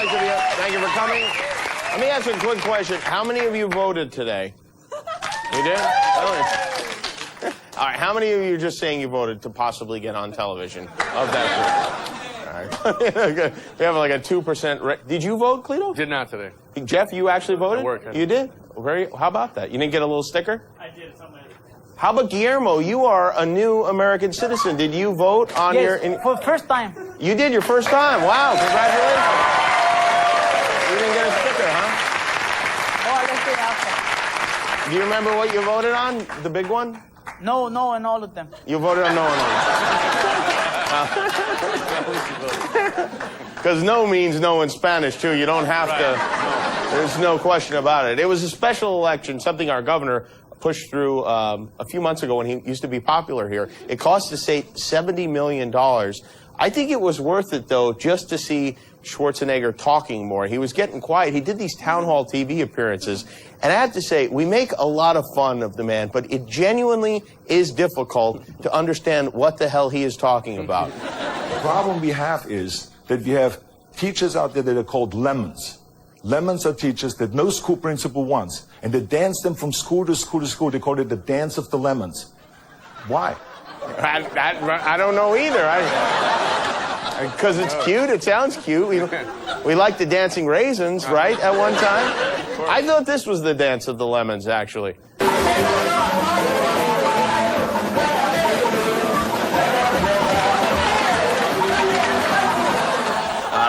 nice of you. Thank you for coming. Let me ask you a quick question. How many of you voted today? You did? All right, how many of you are just saying you voted to possibly get on television of that group? All right. We have like a 2%. Did you vote, Cleto? Did not today. Jeff, you actually voted? I work. You did? How about that? You didn't get a little sticker? I did, something. How about Guillermo? You are a new American citizen. Did you vote on your... for the first time. You did your first time. Wow, congratulations. You didn't get a sticker, huh? Oh, I guess they after. Do you remember what you voted on? The big one? No, and all of them. You voted on no and all. Because no means no in Spanish, too. You don't have to. There's no question about it. It was a special election, something our governor pushed through a few months ago when he used to be popular here. It cost the state $70 million. I think it was worth it, though, just to see Schwarzenegger talking more. He was getting quiet. He did these town hall TV appearances. And I have to say, we make a lot of fun of the man, but it genuinely is difficult to understand what the hell he is talking about. The problem we have is that we have teachers out there that are called lemons. Lemons are teachers that no school principal wants, and they dance them from school to school to school. They call it the dance of the lemons. Why? I don't know either. Because it's cute. It sounds cute. We like the dancing raisins, right, at one time? I thought this was the dance of the lemons, actually.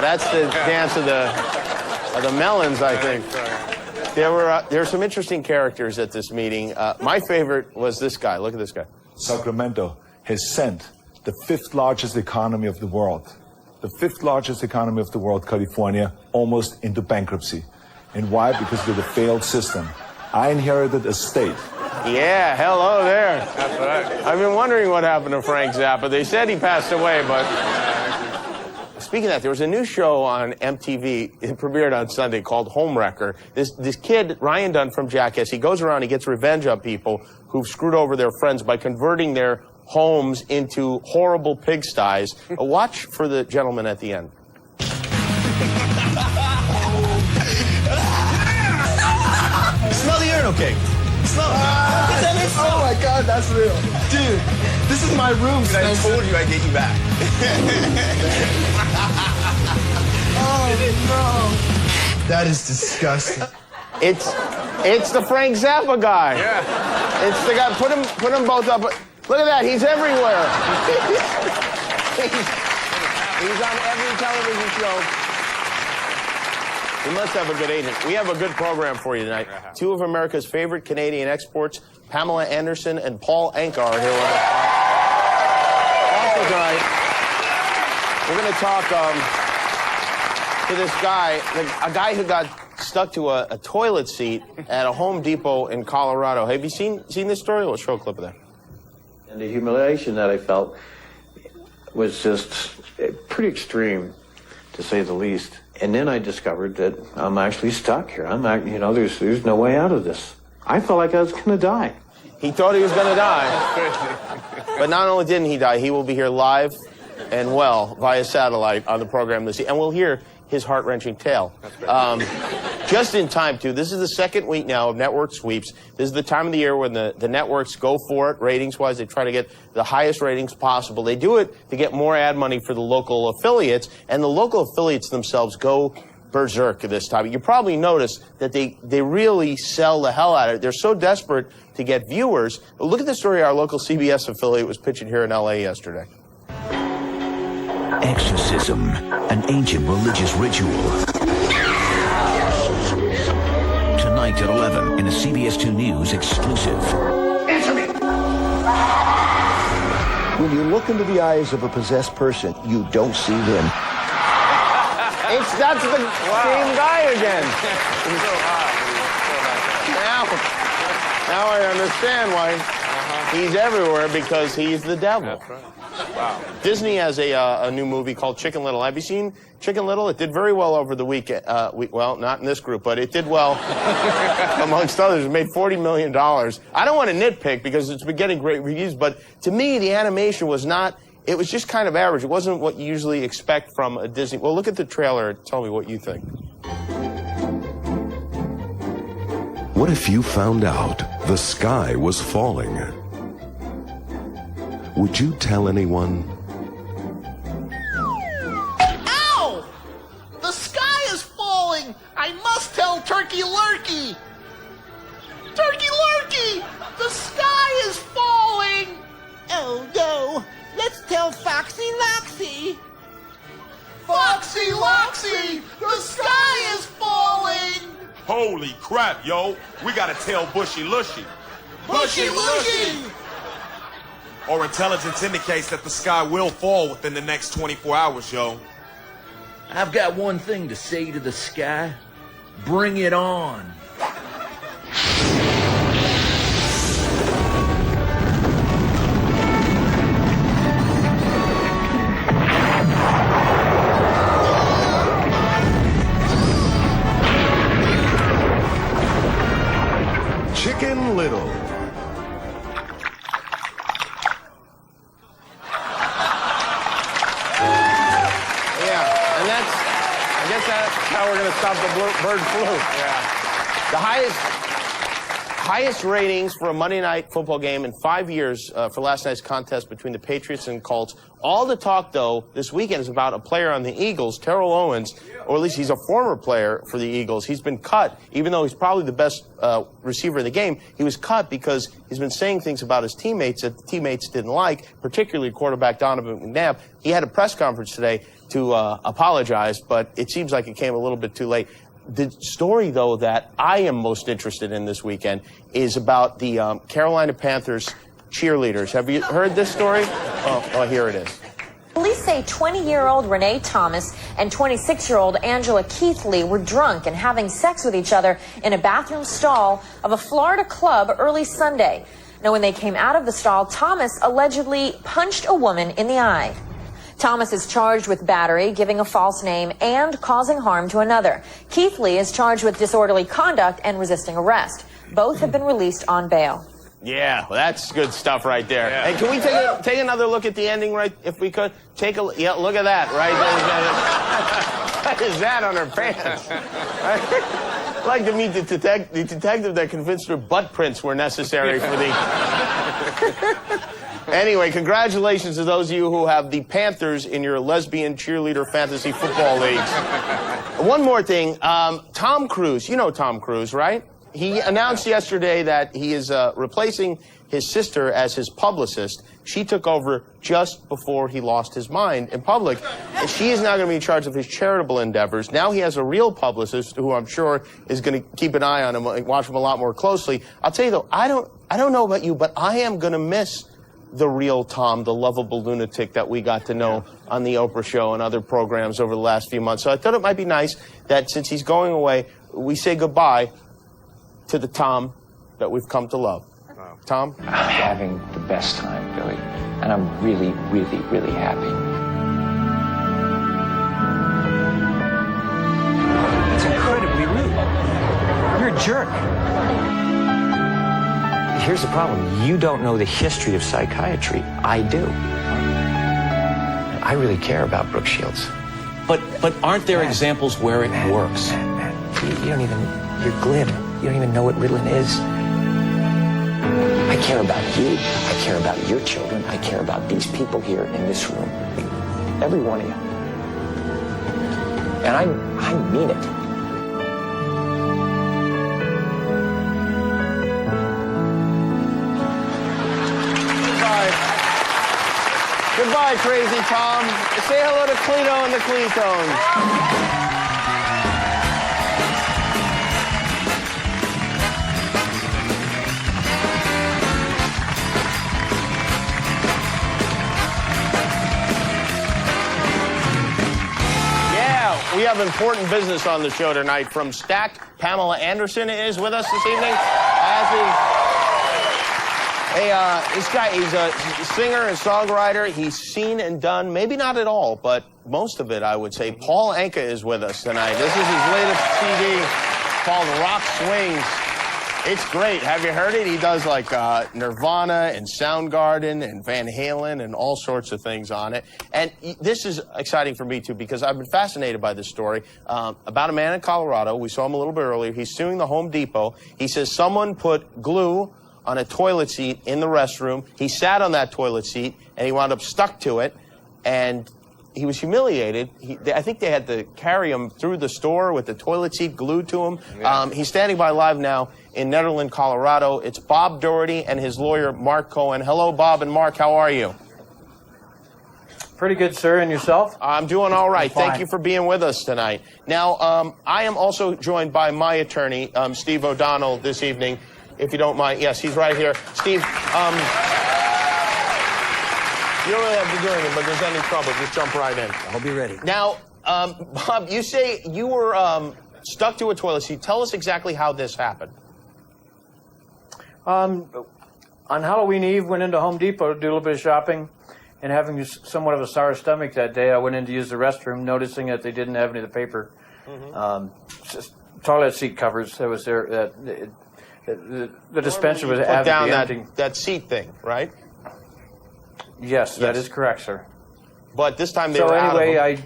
That's the dance of the melons, I think. There were some interesting characters at this meeting. My favorite was this guy. Look at this guy. Sacramento has sent the 5th largest economy of the world. The 5th largest economy of the world, California, almost into bankruptcy. And why? Because with a failed system. I inherited a state. Yeah, hello there. That's right. I've been wondering what happened to Frank Zappa. They said he passed away, but... Speaking of that, there was a new show on MTV. It premiered on Sunday called Homewrecker. This kid, Ryan Dunn from Jackass, he goes around, he gets revenge on people who've screwed over their friends by converting their homes into horrible pigsties. Watch for the gentleman at the end. Smell the urinal cake. Smell it. Oh my God, that's real. Dude, this is my room, I told you I'd get you back. Oh no. That is disgusting. It's the Frank Zappa guy. Yeah. It's the guy. Put them both up. Look at that. He's everywhere. He's on every television show. We must have a good agent. We have a good program for you tonight. 2 of America's favorite Canadian exports, Pamela Anderson and Paul Anka, are here with us. Also tonight, we're going to talk to this guy, a guy who got stuck to a toilet seat at a Home Depot in Colorado. Have you seen this story? We'll show a clip of that. And the humiliation that I felt was just pretty extreme, to say the least. And then I discovered that I'm actually stuck here. There's no way out of this. I felt like I was going to die. He thought he was going to die. But not only didn't he die, he will be here live and well via satellite on the program this evening. And we'll hear his heart-wrenching tale. Just in time, too. This is the 2nd week now of network sweeps. This is the time of the year when the networks go for it, ratings-wise. They try to get the highest ratings possible. They do it to get more ad money for the local affiliates, and the local affiliates themselves go berserk this time. You probably noticed that they really sell the hell out of it. They're so desperate to get viewers. But look at the story our local CBS affiliate was pitching here in L.A. yesterday. Exorcism, an ancient religious ritual. Tonight at 11 in a CBS 2 News exclusive. Answer me! When you look into the eyes of a possessed person, you don't see them. That's the same guy again. Now I understand why he's everywhere, because he's the devil. That's right. Wow. Disney has a new movie called Chicken Little. Have you seen Chicken Little? It did very well over the weekend. Well, not in this group, but it did well amongst others. It made $40 million. I don't want to nitpick because it's been getting great reviews, but to me, the animation was not it was just kind of average. It wasn't what you usually expect from a Disney. Well, look at the trailer. Tell me what you think. What if you found out the sky was falling? Would you tell anyone? Ow! The sky is falling! I must tell Turkey Lurkey! Turkey Lurkey! The sky is falling! Oh no! Let's tell Foxy Loxy! Foxy Loxy! The sky is falling! Holy crap, yo. We gotta tell Bushy Lushy. Bushy Lushy! Our intelligence indicates that the sky will fall within the next 24 hours, yo. I've got one thing to say to the sky. Bring it on. Chicken Little. Yeah, and I guess that's how we're going to stop the bird flu. Yeah. The highest ratings for a Monday night football game in 5 years for last night's contest between the Patriots and Colts. All the talk, though, this weekend is about a player on the Eagles, Terrell Owens, or at least he's a former player for the Eagles. He's been cut, even though he's probably the best receiver in the game. He was cut because he's been saying things about his teammates that the teammates didn't like, particularly quarterback Donovan McNabb. He had a press conference today to apologize, but it seems like it came a little bit too late. The story, though, that I am most interested in this weekend is about the Carolina Panthers cheerleaders. Have you heard this story? Oh, here it is. Police say 20-year-old Renee Thomas and 26-year-old Angela Keithley were drunk and having sex with each other in a bathroom stall of a Florida club early Sunday. Now, when they came out of the stall, Thomas allegedly punched a woman in the eye. Thomas is charged with battery, giving a false name, and causing harm to another. Keithley is charged with disorderly conduct and resisting arrest. Both have been released on bail. Yeah, well, that's good stuff right there. Yeah. Hey, can we take another look at the ending, right? If we could take a yeah, look at that, right? What is that on her pants? I'd like to meet the detective that convinced her butt prints were necessary for the. Anyway, congratulations to those of you who have the Panthers in your lesbian cheerleader fantasy football leagues. One more thing, Tom Cruise. You know Tom Cruise, right? He announced yesterday that he is replacing his sister as his publicist. She took over just before he lost his mind in public, and she is now going to be in charge of his charitable endeavors. Now he has a real publicist who I'm sure is going to keep an eye on him and watch him a lot more closely. I'll tell you though, I don't know about you, but I am going to miss the real Tom, the lovable lunatic that we got to know on the Oprah Show and other programs over the last few months. So I thought it might be nice that since he's going away, we say goodbye to the Tom that we've come to love. Tom? I'm having the best time, Billy, and I'm really, really, really happy. It's incredibly rude. You're a jerk. Here's the problem. You don't know the history of psychiatry. I do. I really care about Brooke Shields. But aren't there examples where it works? Man, you don't even, you're glib. You don't even know what Ritalin is. I care about you. I care about your children. I care about these people here in this room. Every one of you. And I mean it. Goodbye, crazy Tom. Say hello to Cleto and the Cletones. We have important business on the show tonight. From Stacked, Pamela Anderson is with us this evening. This guy, he's a singer and songwriter. He's seen and done, maybe not at all, but most of it, I would say. Paul Anka is with us tonight. This is his latest CD called Rock Swings. It's great. Have you heard it? He does like Nirvana and Soundgarden and Van Halen and all sorts of things on it. And this is exciting for me, too, because I've been fascinated by this story about a man in Colorado. We saw him a little bit earlier. He's suing the Home Depot. He says someone put glue on a toilet seat in the restroom. He sat on that toilet seat, and he wound up stuck to it. And he was humiliated. I think they had to carry him through the store with the toilet seat glued to him. Yeah. He's standing by live now in Nederland, Colorado. It's Bob Doherty and his lawyer, Mark Cohen. Hello, Bob and Mark. How are you? Pretty good, sir. And yourself? I'm doing all right. Thank you for being with us tonight. Now, I am also joined by my attorney, Steve O'Donnell, this evening, if you don't mind. Yes, he's right here. Steve, you don't really have to do anything, but if there's any trouble, just jump right in. I'll be ready. Now, Bob, you say you were stuck to a toilet seat. Tell us exactly how this happened. On Halloween Eve, went into Home Depot to do a little bit of shopping, and having somewhat of a sour stomach that day, I went in to use the restroom, noticing that they didn't have any of the paper toilet seat covers that was there. The dispenser was put down empty. that seat thing, right? Yes, that is correct, sir. But this time they were out of them.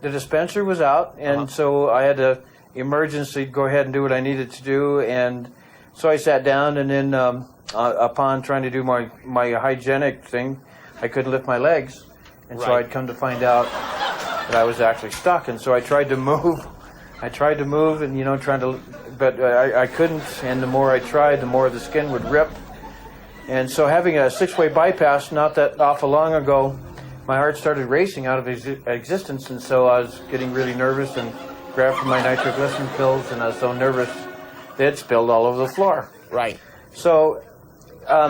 The dispenser was out, and so I had to emergency go ahead and do what I needed to do, and so I sat down, and then upon trying to do my hygienic thing, I couldn't lift my legs, and so I'd come to find out that I was actually stuck, and so I tried to move. And but I couldn't, and the more I tried, the more the skin would rip. And so having a 6-way bypass not that awful long ago, my heart started racing out of existence, and so I was getting really nervous and grabbed for my nitroglycerin pills, and I was so nervous they had spilled all over the floor. Right. So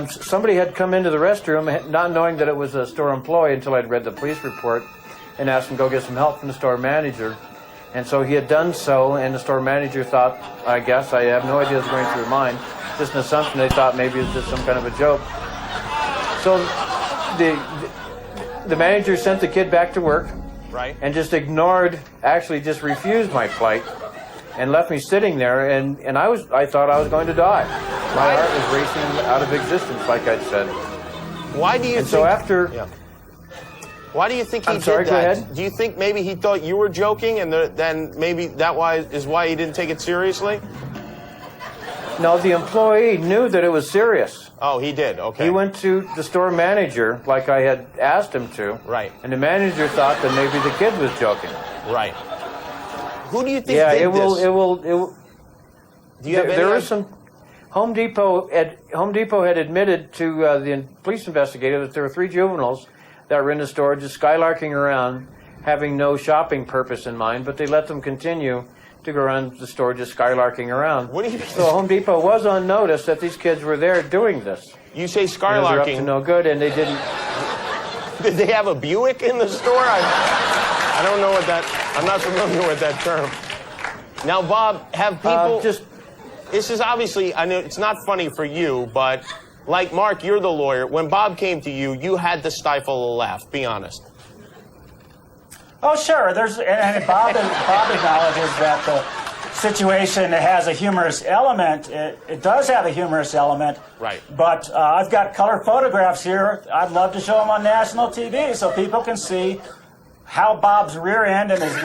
somebody had come into the restroom, not knowing that it was a store employee until I'd read the police report, and asked him to go get some help from the store manager. And so he had done so, and the store manager thought, I guess, I have no idea what's going through his mind, just an assumption they thought maybe it was just some kind of a joke. So the manager sent the kid back to work, and just actually just refused my plight, and left me sitting there, and I thought I was going to die. My heart was racing out of existence, like I'd said. Why do you think... So after... Yeah. Why do you think he did sorry, that? go ahead. Do you think maybe he thought you were joking, and then maybe that is why he didn't take it seriously? No, the employee knew that it was serious. Oh, he did. Okay. He went to the store manager, like I had asked him to. Right. And the manager thought that maybe the kid was joking. Right. Who do you think did this? It will. Do you have there was some... Home Depot had admitted to the police investigator that there were 3 juveniles that were in the store just skylarking around, having no shopping purpose in mind, but they let them continue to go around the store just skylarking around. What do you mean? So Home Depot was on notice that these kids were there doing this. You say skylarking. They're up to no good, and they didn't... Did they have a Buick in the store? I don't know what that... I'm not familiar with that term. Now, Bob, have people... This is obviously... I know it's not funny for you, but... Like, Mark, you're the lawyer. When Bob came to you, you had to stifle a laugh. Be honest. Oh, sure. And Bob acknowledges that the situation has a humorous element. It does have a humorous element. Right. But I've got color photographs here. I'd love to show them on national TV so people can see how Bob's rear end and his